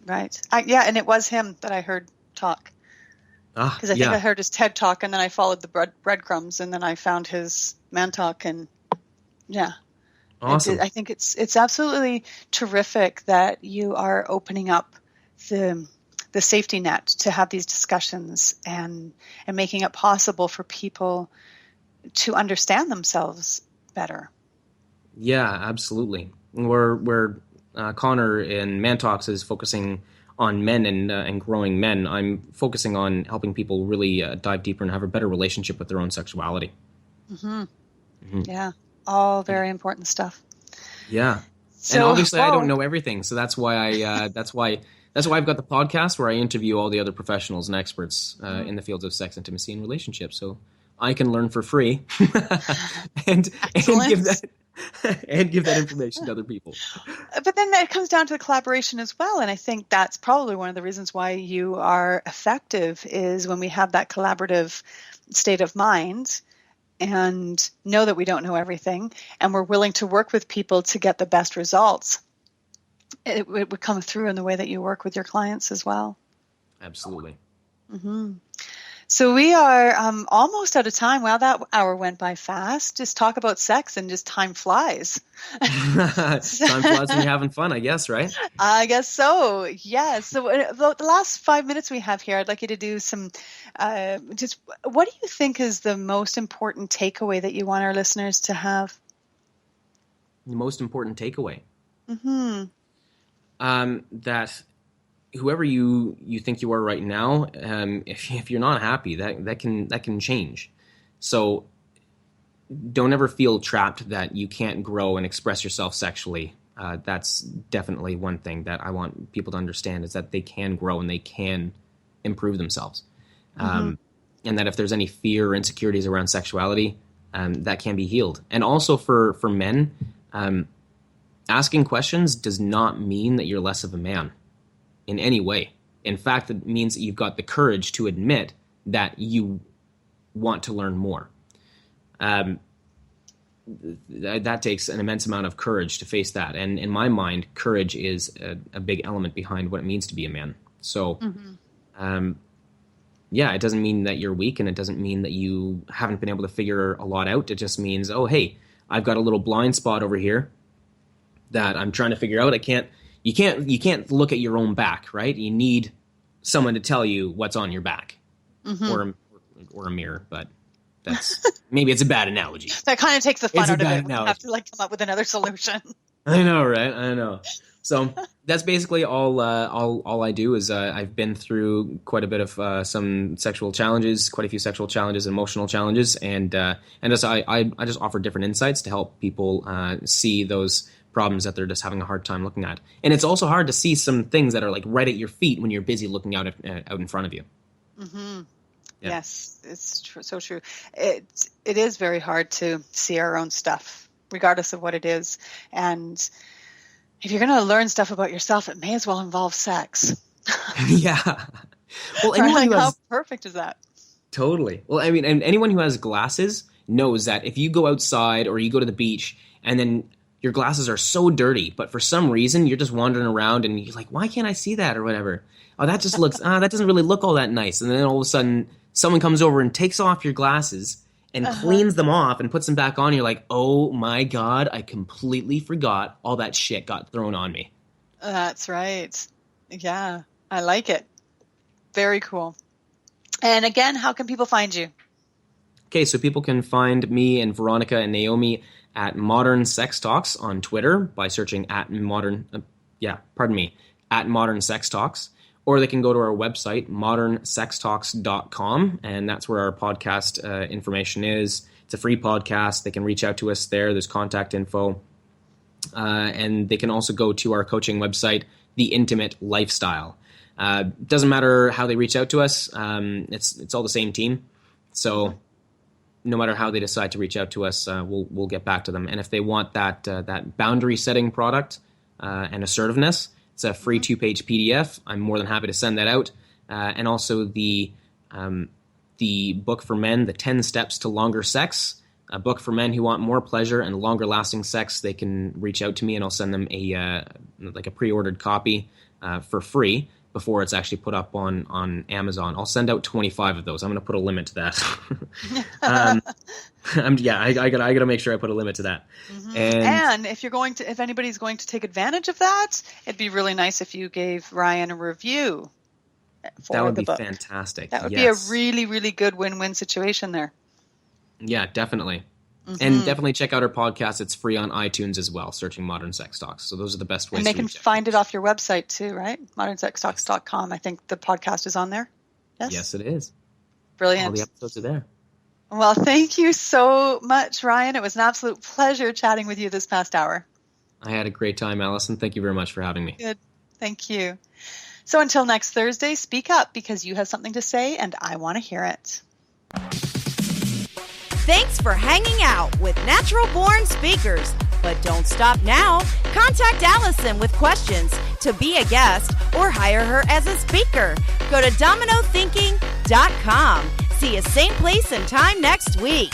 Right. And it was him that I heard talk. Because I think I heard his TED Talk, and then I followed the breadcrumbs, and then I found his Man Talk, and awesome. I think it's absolutely terrific that you are opening up the safety net to have these discussions and making it possible for people to understand themselves better. Yeah, absolutely. Where Connor in Man Talks is focusing on men and growing men, I'm focusing on helping people really dive deeper and have a better relationship with their own sexuality. Yeah, all very important stuff. Yeah, so, and obviously I don't know everything, so that's why That's why I've got the podcast where I interview all the other professionals and experts in the fields of sex, intimacy, and relationships. So I can learn for free and give that information to other people. But then that comes down to the collaboration as well. And I think that's probably one of the reasons why you are effective is when we have that collaborative state of mind and know that we don't know everything and we're willing to work with people to get the best results. It would come through in the way that you work with your clients as well. Absolutely. Mm-hmm. So we are almost out of time. Wow, that hour went by fast. Just talk about sex and just time flies. Time flies when you're having fun, I guess, right? I guess so, yes. So the last 5 minutes we have here, I'd like you to do some, just what do you think is the most important takeaway that you want our listeners to have? The most important takeaway? Mm-hmm. That whoever you think you are right now, if you're not happy, that can change. So don't ever feel trapped that you can't grow and express yourself sexually. That's definitely one thing that I want people to understand is that they can grow and they can improve themselves. And that if there's any fear or insecurities around sexuality, that can be healed. And also for men, asking questions does not mean that you're less of a man in any way. In fact, it means that you've got the courage to admit that you want to learn more. That takes an immense amount of courage to face that. And in my mind, courage is a big element behind what it means to be a man. So, it doesn't mean that you're weak and it doesn't mean that you haven't been able to figure a lot out. It just means, oh, hey, I've got a little blind spot over here that I'm trying to figure out. You can't look at your own back, right? You need someone to tell you what's on your back, or a mirror. But that's maybe it's a bad analogy. That kind of takes the fun It's a out of bad it. We analogy. have to come up with another solution. I know, right? I know. So that's basically all I do is I've been through quite a bit of some sexual challenges, quite a few sexual challenges, emotional challenges, and I just offer different insights to help people see those problems that they're just having a hard time looking at. And it's also hard to see some things that are like right at your feet when you're busy looking out in front of you. Mm-hmm. Yeah. Yes, it's so true. It is very hard to see our own stuff, regardless of what it is. And if you're going to learn stuff about yourself, it may as well involve sex. Yeah. Well, anyone who how has, perfect is that? totally. Well, I mean, and anyone who has glasses knows that if you go outside or you go to the beach and then your glasses are so dirty, but for some reason you're just wandering around and you're like, why can't I see that or whatever? Oh, that just looks, that doesn't really look all that nice. And then all of a sudden someone comes over and takes off your glasses and cleans them off and puts them back on. You're like, oh my God, I completely forgot all that shit got thrown on me. That's right. Yeah, I like it. Very cool. And again, how can people find you? Okay, so people can find me and Veronica and Naomi at Modern Sex Talks on Twitter by searching at Modern Sex Talks, or they can go to our website, modernsextalks.com, and that's where our podcast information is. It's a free podcast. They can reach out to us there. There's contact info. And they can also go to our coaching website, The Intimate Lifestyle. Doesn't matter how they reach out to us. It's all the same team. So no matter how they decide to reach out to us, we'll get back to them. And if they want that boundary setting product and assertiveness, it's a free 2-page PDF. I'm more than happy to send that out. And also the book for men, The 10 Steps to Longer Sex, a book for men who want more pleasure and longer lasting sex. They can reach out to me and I'll send them a pre-ordered copy for free before it's actually put up on Amazon. I'll send out 25 of those. I'm going to put a limit to that. I gotta make sure I put a limit to that. Mm-hmm. And if anybody's going to take advantage of that, it'd be really nice if you gave Ryan a review for that would the be book. Fantastic. That would be a really, really good win-win situation there. Yeah, definitely. Mm-hmm. And definitely check out our podcast. It's free on iTunes as well, searching Modern Sex Talks. So those are the best ways And they to can reach out. find it off your website too, right? modernsextalks.com. I think the podcast is on there. Yes, it is. Brilliant. All the episodes are there. Well, thank you so much, Ryan. It was an absolute pleasure chatting with you this past hour. I had a great time, Allison. Thank you very much for having me. Good. Thank you. So until next Thursday, speak up because you have something to say and I want to hear it. Thanks for hanging out with Natural Born Speakers. But don't stop now. Contact Allison with questions to be a guest or hire her as a speaker. Go to dominothinking.com. See you same place and time next week.